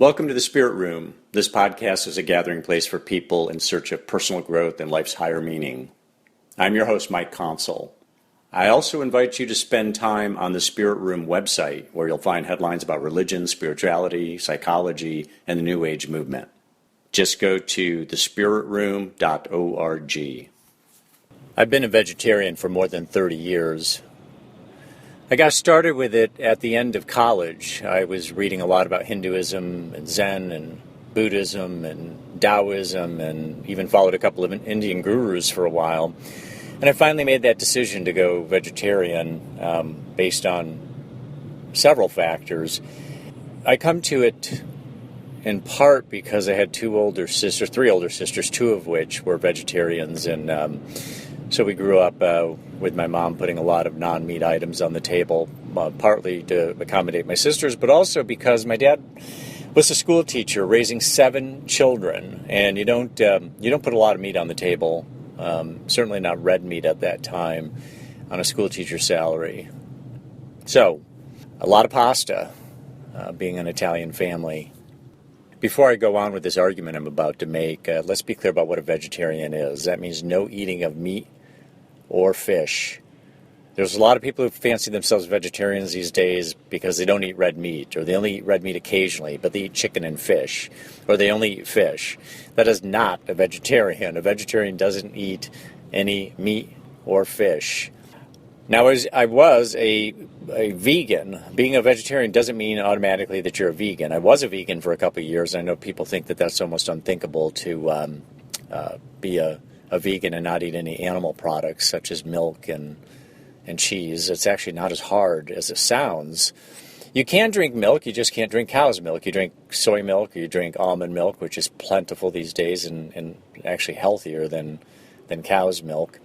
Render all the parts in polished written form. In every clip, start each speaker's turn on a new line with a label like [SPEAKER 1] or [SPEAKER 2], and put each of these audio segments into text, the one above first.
[SPEAKER 1] Welcome to the Spirit Room. This podcast is a gathering place for people in search of personal growth and life's higher meaning. I'm your host, Mike Consul. I also invite you to spend time on the Spirit Room website, where you'll find headlines about religion, spirituality, psychology, and the New Age movement. Just go to thespiritroom.org. I've been a vegetarian for more than 30 years. I got started with it at the end of college. I was reading a lot about Hinduism and Zen and Buddhism and Taoism, and even followed a couple of Indian gurus for a while. And I finally made that decision to go vegetarian based on several factors. I come to it in part because I had three older sisters, two of which were vegetarians, and so we grew up with my mom putting a lot of non-meat items on the table, partly to accommodate my sisters, but also because my dad was a school teacher raising 7 children, and you don't put a lot of meat on the table, certainly not red meat at that time, on a school teacher's salary. So, a lot of pasta, being an Italian family. Before I go on with this argument I'm about to make, let's be clear about what a vegetarian is. That means no eating of meat or fish. There's a lot of people who fancy themselves vegetarians these days because they don't eat red meat, or they only eat red meat occasionally, but they eat chicken and fish, or they only eat fish. That is not a vegetarian. A vegetarian doesn't eat any meat or fish. Now, I was a vegan. Being a vegetarian doesn't mean automatically that you're a vegan. I was a vegan for a couple of years. I know people think that that's almost unthinkable to be a vegan and not eat any animal products such as milk and cheese. It's actually not as hard as it sounds. You can drink milk, you just can't drink cow's milk. You drink soy milk, or you drink almond milk, which is plentiful these days and actually healthier than cow's milk.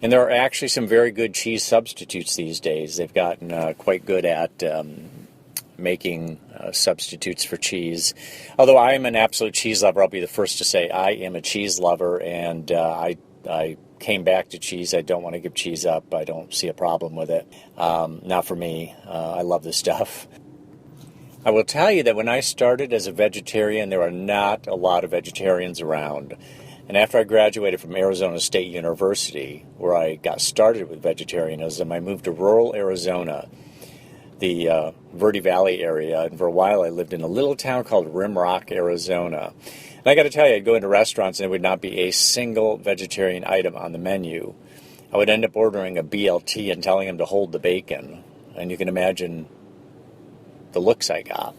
[SPEAKER 1] And there are actually some very good cheese substitutes these days. They've gotten quite good at making substitutes for cheese. Although I am an absolute cheese lover, I'll be the first to say I am a cheese lover, and I came back to cheese. I don't want to give cheese up. I don't see a problem with it. Not for me. I love this stuff. I will tell you that when I started as a vegetarian, there are not a lot of vegetarians around. And after I graduated from Arizona State University, where I got started with vegetarianism, I moved to rural Arizona, the Verde Valley area, and for a while I lived in a little town called Rimrock, Arizona. And I got to tell you, I'd go into restaurants and there would not be a single vegetarian item on the menu. I would end up ordering a BLT and telling them to hold the bacon, and you can imagine the looks I got.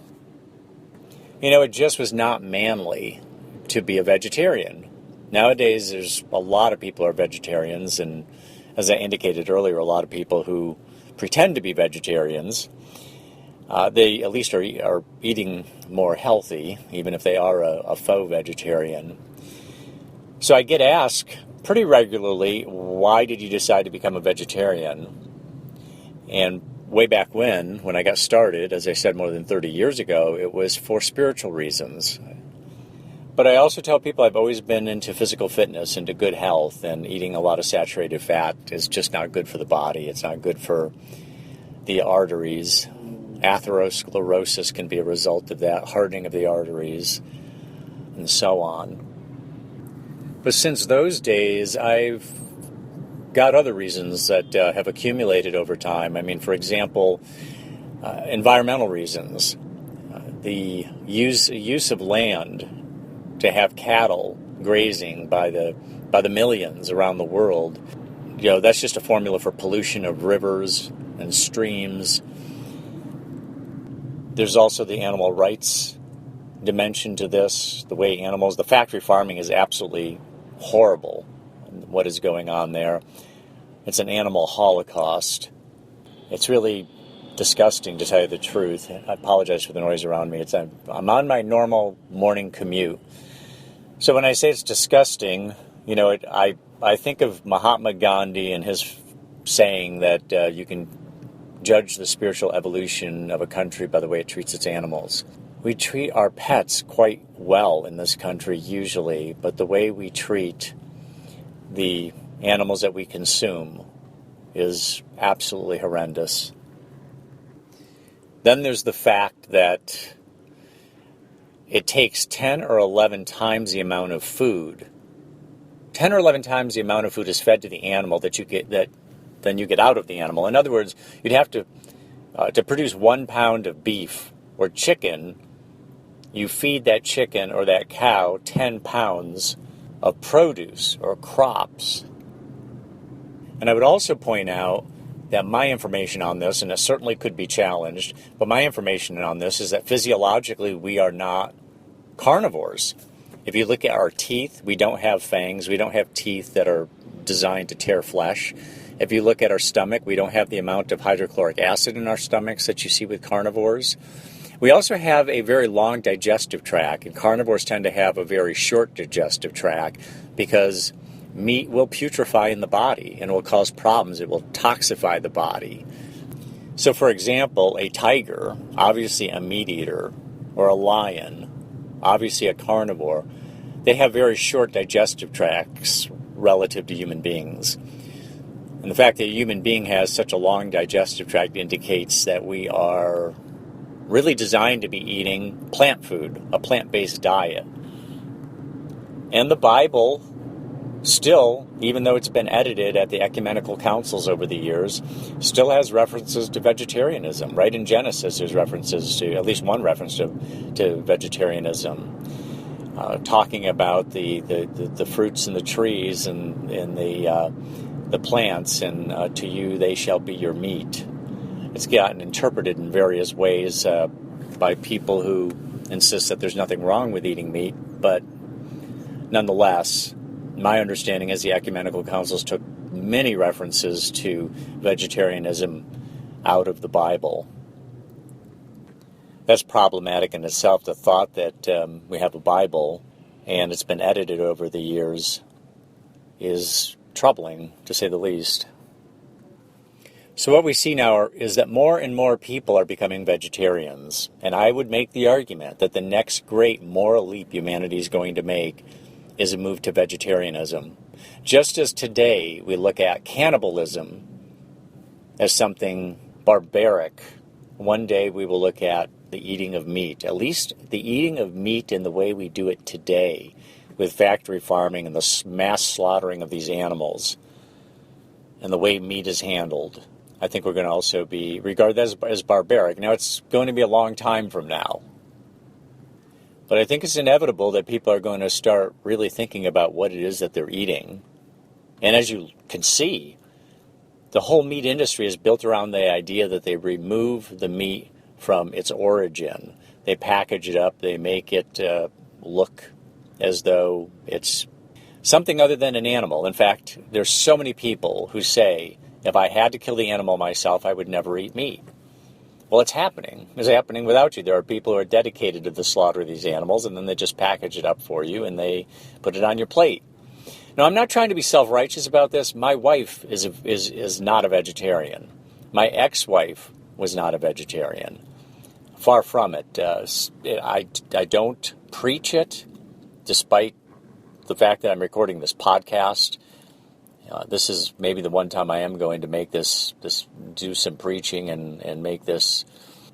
[SPEAKER 1] You know, it just was not manly to be a vegetarian. Nowadays, there's a lot of people who are vegetarians, and as I indicated earlier, a lot of people who pretend to be vegetarians. They at least are eating more healthy, even if they are a faux vegetarian. So I get asked pretty regularly, why did you decide to become a vegetarian? And way back when I got started, as I said more than 30 years ago, it was for spiritual reasons. But I also tell people I've always been into physical fitness, into good health, and eating a lot of saturated fat is just not good for the body. It's not good for the arteries. Atherosclerosis can be a result of that, hardening of the arteries, and so on. But since those days, I've got other reasons that have accumulated over time. I mean, for example, environmental reasons. The use of land to have cattle grazing by the millions around the world, that's just a formula for pollution of rivers and streams. There's also the animal rights dimension to this, the factory farming is absolutely horrible, what is going on there. It's an animal holocaust. It's really disgusting, to tell you the truth. I apologize for the noise around me. I'm on my normal morning commute. So when I say it's disgusting, I think of Mahatma Gandhi and his saying that you can judge the spiritual evolution of a country by the way it treats its animals. We treat our pets quite well in this country usually, but the way we treat the animals that we consume is absolutely horrendous. Then there's the fact that it takes 10 or 11 times the amount of food. 10 or 11 times the amount of food is fed to the animal than you get out of the animal. In other words, you'd have to produce 1 pound of beef or chicken, you feed that chicken or that cow 10 pounds of produce or crops. And I would also point out that my information on this, and it certainly could be challenged, but my information on this is that physiologically we are not carnivores. If you look at our teeth, we don't have fangs. We don't have teeth that are designed to tear flesh. If you look at our stomach, we don't have the amount of hydrochloric acid in our stomachs that you see with carnivores. We also have a very long digestive tract, and carnivores tend to have a very short digestive tract because meat will putrefy in the body and will cause problems. It will toxify the body. So, for example, a tiger, obviously a meat eater, or a lion, obviously a carnivore, they have very short digestive tracts relative to human beings. And the fact that a human being has such a long digestive tract indicates that we are really designed to be eating plant food, a plant-based diet. And the Bible still, even though it's been edited at the ecumenical councils over the years, still has references to vegetarianism. Right in Genesis, there's references to, at least one reference to vegetarianism, talking about the fruits and the trees and the plants, and to you they shall be your meat. It's gotten interpreted in various ways by people who insist that there's nothing wrong with eating meat, but nonetheless, my understanding is the ecumenical councils took many references to vegetarianism out of the Bible. That's problematic in itself, the thought that we have a Bible and it's been edited over the years is troubling, to say the least. So what we see now is that more and more people are becoming vegetarians, and I would make the argument that the next great moral leap humanity is going to make is a move to vegetarianism. Just as today we look at cannibalism as something barbaric, one day we will look at the eating of meat, at least the eating of meat in the way we do it today with factory farming and the mass slaughtering of these animals and the way meat is handled. I think we're going to also be regarded as barbaric. Now, it's going to be a long time from now. But I think it's inevitable that people are going to start really thinking about what it is that they're eating. And as you can see, the whole meat industry is built around the idea that they remove the meat from its origin. They package it up. They make it look as though it's something other than an animal. In fact, there's so many people who say, if I had to kill the animal myself, I would never eat meat. Well, it's happening. It's happening without you. There are people who are dedicated to the slaughter of these animals, and then they just package it up for you, and they put it on your plate. Now, I'm not trying to be self-righteous about this. My wife is not a vegetarian. My ex-wife was not a vegetarian. Far from it. I don't preach it, despite the fact that I'm recording this podcast. This is maybe the one time I am going to make do some preaching and make this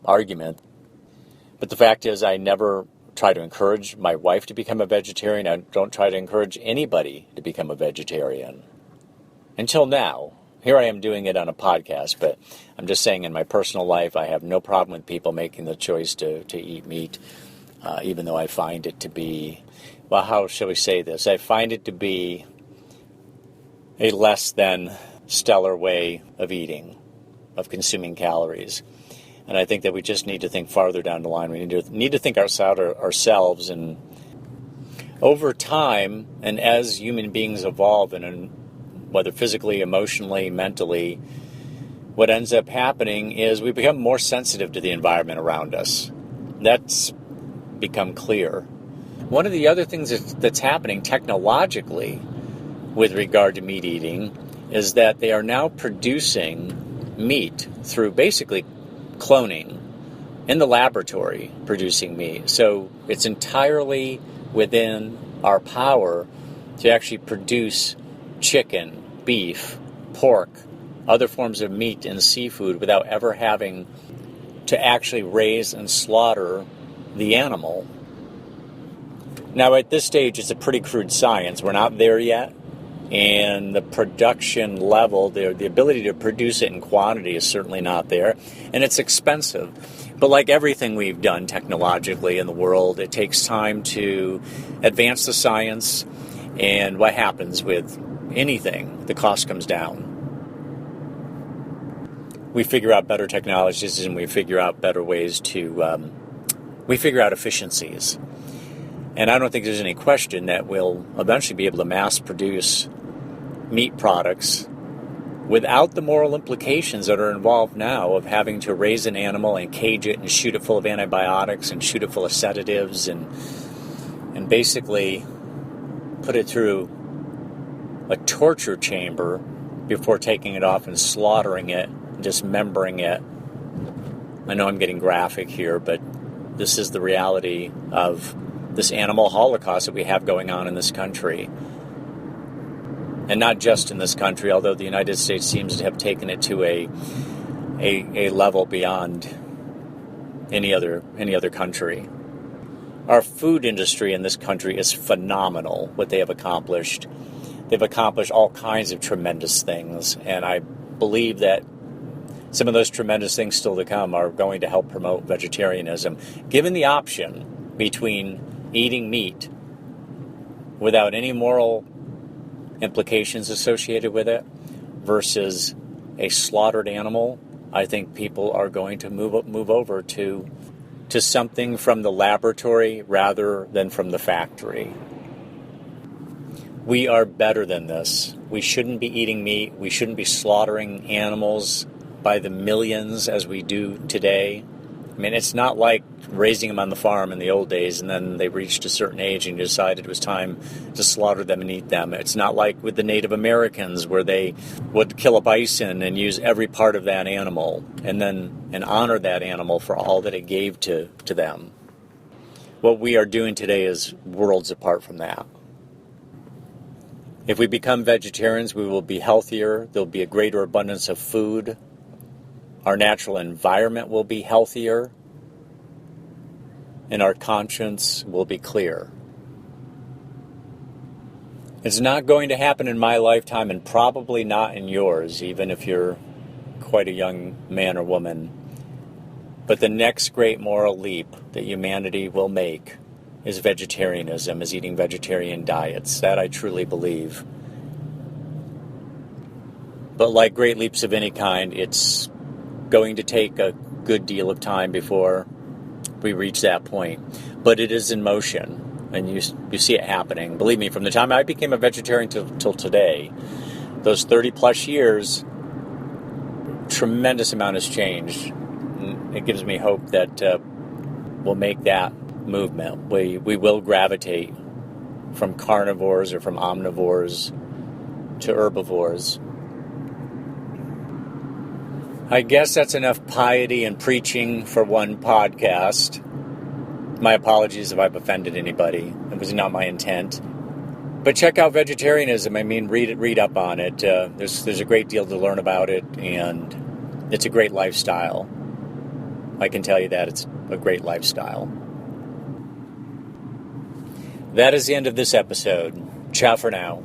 [SPEAKER 1] argument. But the fact is, I never try to encourage my wife to become a vegetarian. I don't try to encourage anybody to become a vegetarian. Until now. Here I am doing it on a podcast, but I'm just saying in my personal life, I have no problem with people making the choice to eat meat, even though I find it to be, well, how shall we say this? I find it to be a less than stellar way of eating, of consuming calories. And I think that we just need to think farther down the line. We need to think outside ourselves. And over time, and as human beings evolve, and whether physically, emotionally, mentally, what ends up happening is we become more sensitive to the environment around us. That's become clear. One of the other things that's happening technologically with regard to meat eating is that they are now producing meat through basically cloning in the laboratory, producing meat. So it's entirely within our power to actually produce chicken, beef, pork, other forms of meat and seafood without ever having to actually raise and slaughter the animal. Now, at this stage, it's a pretty crude science. We're not there yet. And the production level, the ability to produce it in quantity is certainly not there. And it's expensive. But like everything we've done technologically in the world, it takes time to advance the science. And what happens with anything, the cost comes down. We figure out better technologies and we figure out better ways to, we figure out efficiencies. And I don't think there's any question that we'll eventually be able to mass produce meat products without the moral implications that are involved now of having to raise an animal and cage it and shoot it full of antibiotics and shoot it full of sedatives and basically put it through a torture chamber before taking it off and slaughtering it, dismembering it. I know I'm getting graphic here, but this is the reality of this animal holocaust that we have going on in this country. And not just in this country, although the United States seems to have taken it to a level beyond any other country. Our food industry in this country is phenomenal, what they have accomplished. They've accomplished all kinds of tremendous things, and I believe that some of those tremendous things still to come are going to help promote vegetarianism. Given the option between eating meat without any moral implications associated with it versus a slaughtered animal, I think people are going to move over to something from the laboratory rather than from the factory. We are better than this. We shouldn't be eating meat. We shouldn't be slaughtering animals by the millions as we do today. I mean, it's not like raising them on the farm in the old days and then they reached a certain age and you decided it was time to slaughter them and eat them. It's not like with the Native Americans where they would kill a bison and use every part of that animal and honor that animal for all that it gave to them. What we are doing today is worlds apart from that. If we become vegetarians, we will be healthier. There'll be a greater abundance of food. Our natural environment will be healthier, and our conscience will be clear. It's not going to happen in my lifetime, and probably not in yours, even if you're quite a young man or woman. But the next great moral leap that humanity will make is vegetarianism, is eating vegetarian diets. That I truly believe. But like great leaps of any kind, it's going to take a good deal of time before we reach that point. But it is in motion, and you see it happening. Believe me, from the time I became a vegetarian till today, those 30-plus years, tremendous amount has changed. It gives me hope that we'll make that movement. We will gravitate from carnivores or from omnivores to herbivores. I guess that's enough piety and preaching for one podcast. My apologies if I've offended anybody. It was not my intent. But check out vegetarianism. I mean, read up on it. There's a great deal to learn about it, and it's a great lifestyle. I can tell you that it's a great lifestyle. That is the end of this episode. Ciao for now.